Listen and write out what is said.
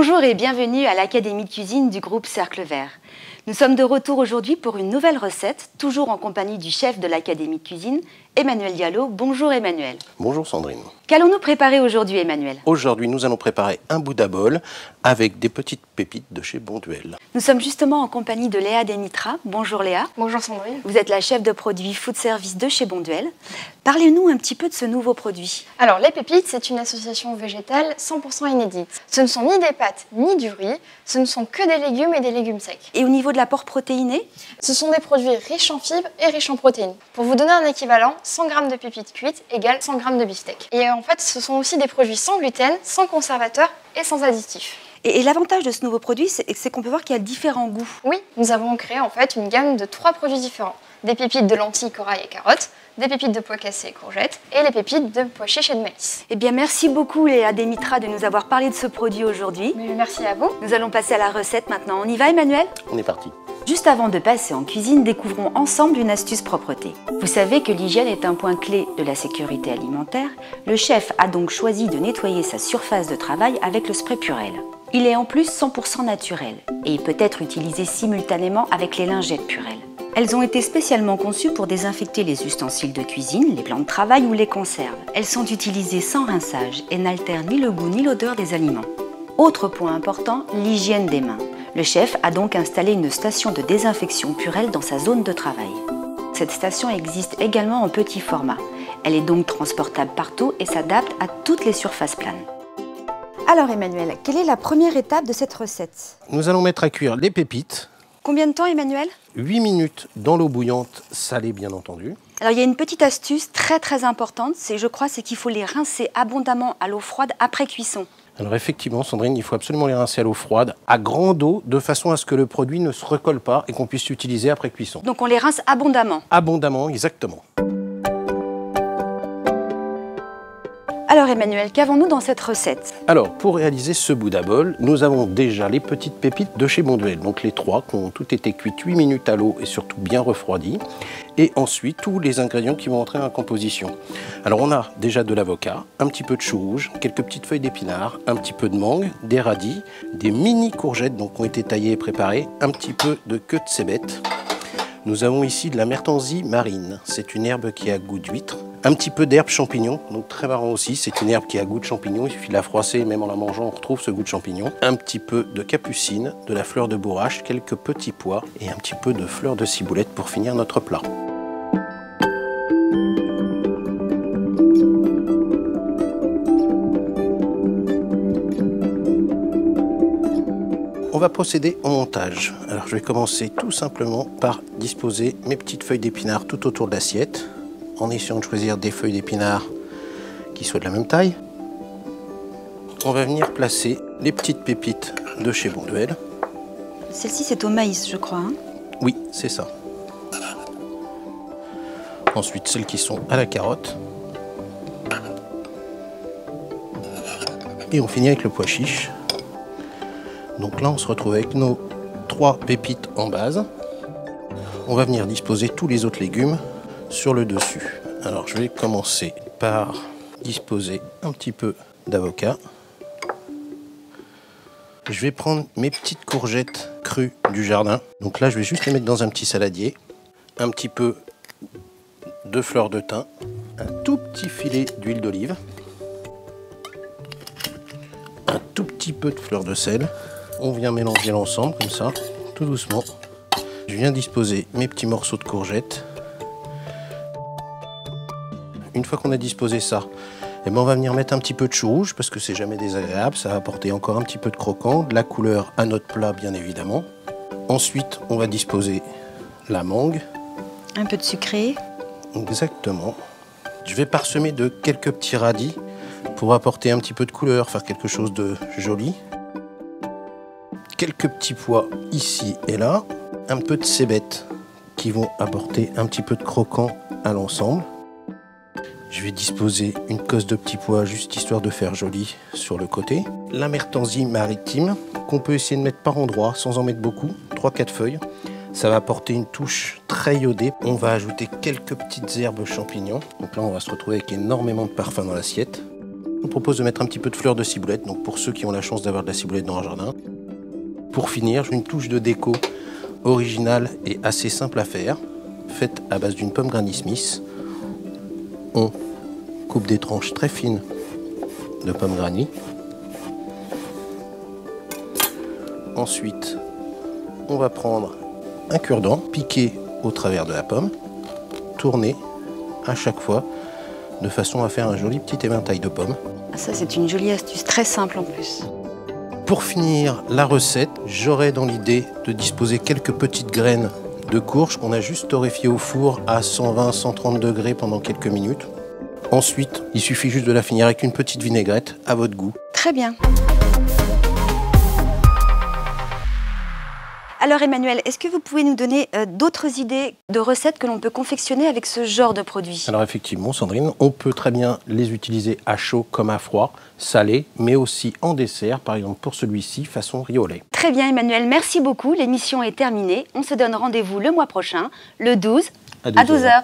Bonjour et bienvenue à l'Académie de cuisine du groupe Cercle Vert. Nous sommes de retour aujourd'hui pour une nouvelle recette, toujours en compagnie du chef de l'Académie de cuisine, Emmanuel Diallo. Bonjour Emmanuel. Bonjour Sandrine. Qu'allons-nous préparer aujourd'hui Emmanuel? Aujourd'hui, nous allons préparer un boudin bol avec des petites pépites de chez Bonduelle. Nous sommes justement en compagnie de Léa Demitra. Bonjour Léa. Bonjour Sandrine. Vous êtes la chef de produit food service de chez Bonduelle. Parlez-nous un petit peu de ce nouveau produit. Alors, Les Pépites, c'est une association végétale 100% inédite. Ce ne sont ni des pâtes ni du riz, ce ne sont que des légumes et des légumes secs. Et au niveau de l'apport protéiné? Ce sont des produits riches en fibres et riches en protéines. Pour vous donner un équivalent, 100 g de pépites cuites égale 100 g de beefsteak. Et en fait, ce sont aussi des produits sans gluten, sans conservateurs et sans additifs. Et l'avantage de ce nouveau produit, c'est qu'on peut voir qu'il y a différents goûts. Oui, nous avons créé en fait une gamme de 3 produits différents. Des pépites de lentilles, corail et carottes, des pépites de pois cassés et courgettes et les pépites de pois chiches et de maïs. Eh bien, merci beaucoup Léa Demitra de nous avoir parlé de ce produit aujourd'hui. Merci à vous. Nous allons passer à la recette maintenant. On y va Emmanuel? On est parti. Juste avant de passer en cuisine, découvrons ensemble une astuce propreté. Vous savez que l'hygiène est un point clé de la sécurité alimentaire. Le chef a donc choisi de nettoyer sa surface de travail avec le spray Purell. Il est en plus 100% naturel et il peut être utilisé simultanément avec les lingettes Purell. Elles ont été spécialement conçues pour désinfecter les ustensiles de cuisine, les plans de travail ou les conserves. Elles sont utilisées sans rinçage et n'altèrent ni le goût ni l'odeur des aliments. Autre point important, l'hygiène des mains. Le chef a donc installé une station de désinfection Purell dans sa zone de travail. Cette station existe également en petit format. Elle est donc transportable partout et s'adapte à toutes les surfaces planes. Alors Emmanuel, quelle est la première étape de cette recette? Nous allons mettre à cuire les pépites. Combien de temps Emmanuel? 8 minutes dans l'eau bouillante, salée bien entendu. Alors il y a une petite astuce très importante, c'est qu'il faut les rincer abondamment à l'eau froide après cuisson. Alors effectivement Sandrine, il faut absolument les rincer à l'eau froide, à grande eau, de façon à ce que le produit ne se recolle pas et qu'on puisse l'utiliser après cuisson. Donc on les rince abondamment? Abondamment, exactement. Alors Emmanuel, qu'avons-nous dans cette recette? Alors, pour réaliser ce boudin bol, nous avons déjà les petites pépites de chez Bonduelle, donc les 3 qui ont toutes été cuites 8 minutes à l'eau et surtout bien refroidies. Et ensuite, tous les ingrédients qui vont entrer en composition. Alors, on a déjà de l'avocat, un petit peu de chou rouge, quelques petites feuilles d'épinards, un petit peu de mangue, des radis, des mini courgettes donc, qui ont été taillées et préparées, un petit peu de queue de cébette. Nous avons ici de la mertansie marine, c'est une herbe qui a goût d'huître. Un petit peu d'herbe champignon, donc très marrant aussi, c'est une herbe qui a goût de champignon, il suffit de la froisser et même en la mangeant on retrouve ce goût de champignon. Un petit peu de capucine, de la fleur de bourrache, quelques petits pois et un petit peu de fleur de ciboulette pour finir notre plat. On va procéder au montage. Alors je vais commencer tout simplement par disposer mes petites feuilles d'épinards tout autour de l'assiette, en essayant de choisir des feuilles d'épinards qui soient de la même taille. On va venir placer les petites pépites de chez Bonduelle. Celle-ci c'est au maïs je crois. Hein? Oui, c'est ça. Ensuite celles qui sont à la carotte. Et on finit avec le pois chiche. Donc là on se retrouve avec nos 3 pépites en base. On va venir disposer tous les autres légumes sur le dessus. Alors je vais commencer par disposer un petit peu d'avocat. Je vais prendre mes petites courgettes crues du jardin. Donc là je vais juste les mettre dans un petit saladier. Un petit peu de fleur de thym. Un tout petit filet d'huile d'olive. Un tout petit peu de fleur de sel. On vient mélanger l'ensemble comme ça, tout doucement. Je viens disposer mes petits morceaux de courgettes. Une fois qu'on a disposé ça, eh ben on va venir mettre un petit peu de chou rouge parce que c'est jamais désagréable, ça va apporter encore un petit peu de croquant, de la couleur à notre plat bien évidemment. Ensuite, on va disposer la mangue. Un peu de sucré. Exactement. Je vais parsemer de quelques petits radis pour apporter un petit peu de couleur, faire quelque chose de joli. Quelques petits pois ici et là. Un peu de cébette qui vont apporter un petit peu de croquant à l'ensemble. Je vais disposer une cosse de petits pois juste histoire de faire joli sur le côté. La mertansie maritime qu'on peut essayer de mettre par endroits sans en mettre beaucoup, 3-4 feuilles. Ça va apporter une touche très iodée. On va ajouter quelques petites herbes champignons. Donc là on va se retrouver avec énormément de parfum dans l'assiette. Je vous propose de mettre un petit peu de fleurs de ciboulette, donc pour ceux qui ont la chance d'avoir de la ciboulette dans leur jardin. Pour finir, une touche de déco originale et assez simple à faire, faite à base d'une pomme Granny Smith. On coupe des tranches très fines de pommes Granny. Ensuite, on va prendre un cure-dent, piquer au travers de la pomme, tourner à chaque fois de façon à faire un joli petit éventail de pommes. Ça, c'est une jolie astuce, très simple en plus. Pour finir la recette, j'aurais dans l'idée de disposer quelques petites graines de courge qu'on a juste torréfiées au four à 120-130 degrés pendant quelques minutes. Ensuite, il suffit juste de la finir avec une petite vinaigrette à votre goût. Très bien. Alors Emmanuel, est-ce que vous pouvez nous donner d'autres idées de recettes que l'on peut confectionner avec ce genre de produits? Alors effectivement, Sandrine, on peut très bien les utiliser à chaud comme à froid, salé, mais aussi en dessert, par exemple pour celui-ci, façon riz au lait. Très bien Emmanuel, merci beaucoup. L'émission est terminée. On se donne rendez-vous le mois prochain, le 12 à 12h.